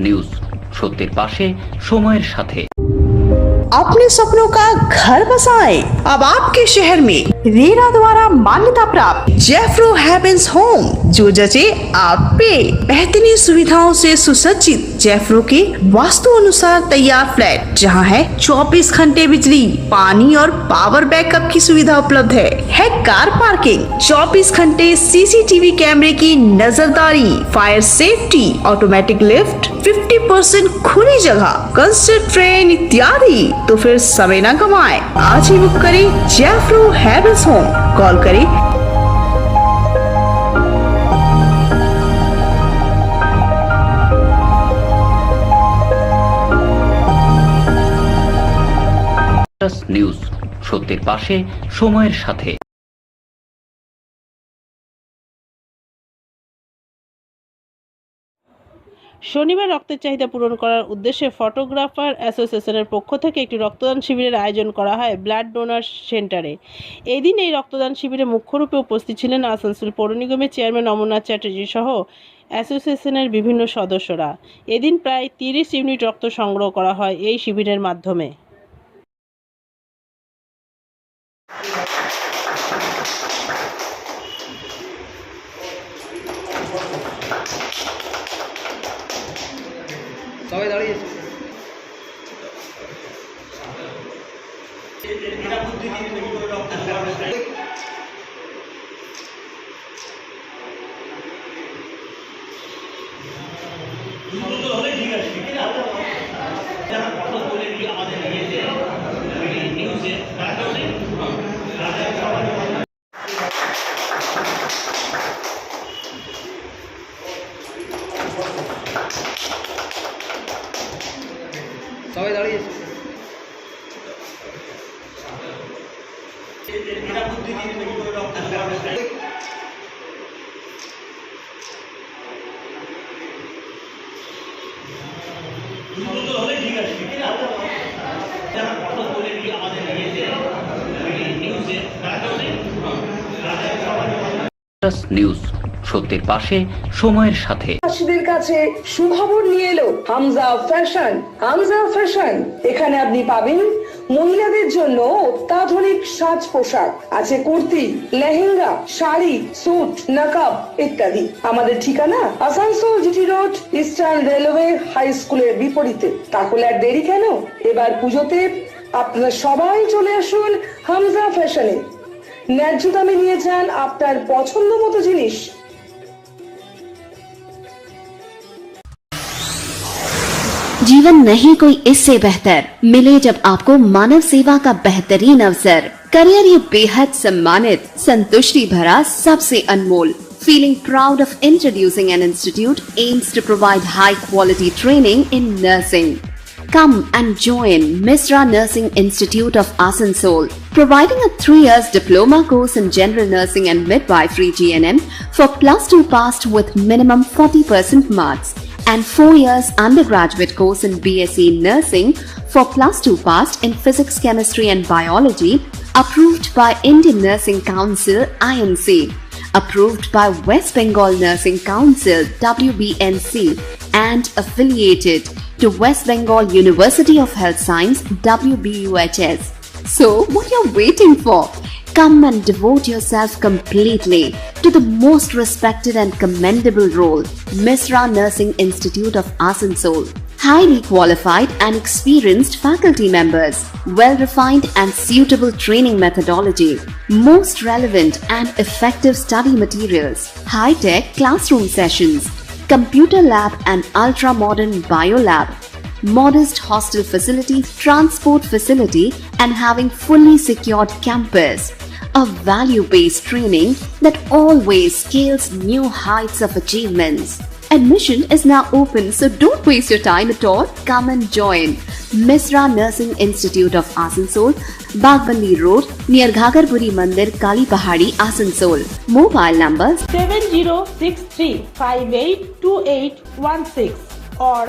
News সত্যের পাশে সময়ের সাথে। अपने सपनों का घर बसाएं। अब आपके शहर में रेरा द्वारा मान्यता प्राप्त जेफ्रो हेवेंस होम, जो जचे आप पे। बेहतरीन सुविधाओं से सुसज्जित जेफ्रो के वास्तु अनुसार तैयार फ्लैट, जहां है 24 घंटे बिजली, पानी और पावर बैकअप की सुविधा उपलब्ध है कार पार्किंग, 24 घंटे सीसीटीवी कैमरे की नजरदारी, फायर सेफ्टी, ऑटोमेटिक लिफ्ट, 50% खुली जगह, कंसर्ट ट्रेन इत्यादि। तो फिर समय न गवाएं, आज ही बुक करें जेफ्रो हेवेंस होम। कॉल करें নিউজ সত্যের পাশে সময়ের সাথে। শনিবার রক্তের চাহিদা পূরণ করার উদ্দেশ্যে ফটোগ্রাফার অ্যাসোসিয়েশনের পক্ষ থেকে একটি রক্তদান শিবিরের আয়োজন করা হয় ব্লাড ডোনার সেন্টারে। এদিন এই রক্তদান শিবিরে মুখ্যরূপে উপস্থিত ছিলেন আসানসোল পৌর নিগমের চেয়ারম্যান অমরনাথ চ্যাটার্জি সহ অ্যাসোসিয়েশনের বিভিন্ন সদস্যরা। এদিন প্রায় 30 ইউনিট রক্ত সংগ্রহ করা হয় এই শিবিরের মাধ্যমে। সবাই দাঁড়িয়েছে। সবাই দাঁড়িয়েছে। নিউজ সত্যের পাশে সময়ের সাথে। চাষিদের কাছে সুখবর নিয়ে এলো হামজা ফ্যাশন। হামজা ফ্যাশন, এখানে আপনি পাবেন মহিলাদের জন্য অত্যাধুনিক সাজ পোশাক, আছে কুর্তি, লেহেঙ্গা, শাড়ি, স্যুট, নকাব ইত্যাদি। আমাদের ঠিকানা Asansol GT road, eastern railway high স্কুলের বিপরীতে। তাহলে আর দেরি কেন, এবার পুজোতে আপনারা সবাই চলে আসুন হামজা ফ্যাশনে। ন্যায্য দামে নিয়ে যান আপনার পছন্দ মতো জিনিস। जीवन नहीं कोई इससे बेहतर मिले जब आपको मानव सेवा का बेहतरीन अवसर। करियर ये बेहद सम्मानित, संतुष्टि भरा, सबसे अनमोल। Feeling proud of introducing an institute aims to provide high quality training in nursing. Come and join Misra Nursing Institute of Asansol, providing a 3 years diploma course in general nursing and midwifery GNM for +2 passed with minimum 40% marks, and 4 years undergraduate course in BSc Nursing for +2 passed in Physics, Chemistry and Biology, approved by Indian Nursing Council INC, approved by West Bengal Nursing Council WBNC, and affiliated to West Bengal University of Health Science WBUHS. So what you're waiting for? Come and devote yourself completely to the most respected and commendable role, Misra Nursing Institute of Asansol. Highly qualified and experienced faculty members, well-refined and suitable training methodology, most relevant and effective study materials, high-tech classroom sessions, computer lab and ultra-modern biolab, modest hostel facility, transport facility, and having fully secured campus. A value-based training that always scales new heights of achievements. Admission is now open, so don't waste your time at all. Come and join Misra Nursing Institute of Asansol, Bagbandi Road, near Ghagarpuri Mandir, Kali Pahadi, Asansol. Mobile numbers 7063582816 or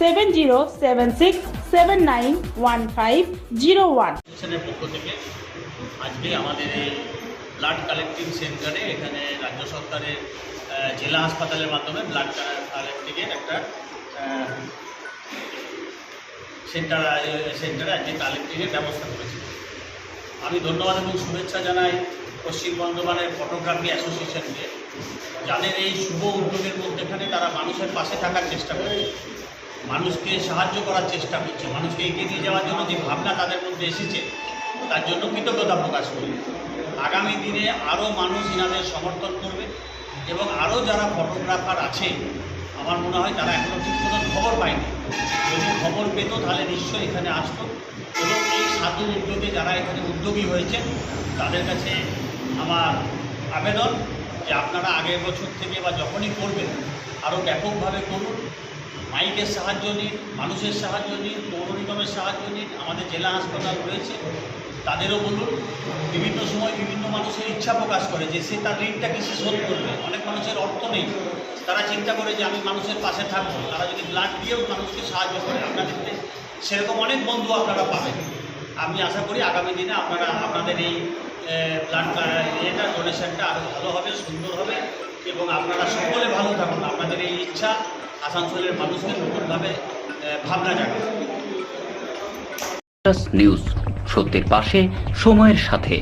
7076791501। পক্ষ থেকে আজকে আমাদের এই blood collecting সেন্টারে এখানে রাজ্য সরকারের জেলা হাসপাতালের মাধ্যমে ব্লাড কালেক্টিংয়ের একটা সেন্টারে আজকে কালেক্টিংয়ের ব্যবস্থা করেছি। আমি ধন্যবাদ এবং শুভেচ্ছা জানাই পশ্চিম বর্ধমানের ফটোগ্রাফি অ্যাসোসিয়েশনকে, যাদের এই শুভ উদ্যোগের মধ্যেখানে তারা মানুষের পাশে থাকার চেষ্টা করছে, মানুষকে সাহায্য করার চেষ্টা করছে, মানুষকে এগিয়ে নিয়ে যাওয়ার জন্য যে ভাবনা তাদের মধ্যে এসেছে তার জন্য কৃতজ্ঞতা প্রকাশ করি। আগামী দিনে আরও মানুষ এনাদের সমর্থন করবে এবং আরও যারা ফটোগ্রাফার আছে আমার মনে হয় তারা এখনও ঠিক মতো খবর পায়নি, যদি খবর পেত তাহলে নিশ্চয়ই এখানে আসতো। এবং এই সাধু উদ্যোগে যারা এখানে উদ্যোগী হয়েছে তাদের কাছে আমার আবেদন যে আপনারা আগের বছর থেকে বা যখনই করবেন আরও ব্যাপকভাবে করুন, মাইকের সাহায্য নিন, মানুষের সাহায্য নিন, পৌর নিগমের সাহায্য নিন, আমাদের জেলা হাসপাতাল রয়েছে তাদেরও বলুন। বিভিন্ন সময় বিভিন্ন মানুষের ইচ্ছা প্রকাশ করে যে সে তার ঋণটাকে সে শোধ করবে, অনেক মানুষের অর্থ নেই, তারা চিন্তা করে যে আমি মানুষের পাশে থাকবো, তারা যদি ব্লাড দিয়েও মানুষকে সাহায্য করে, আপনাদেরকে সেরকম অনেক বন্ধু আপনারা পাবেন। আমি আশা করি আগামী দিনে আপনারা আপনাদের এই ব্লাড ডোনেশনটা আরও ভালো হবে, সুন্দর হবে এবং আপনারা সকলে ভালো থাকুন। আপনাদের এই ইচ্ছা আসানসোলের মানুষকে নতুনভাবে ভাবনা জাগাবে। নিউজ, সত্যের পাশে, সময়ের সাথে।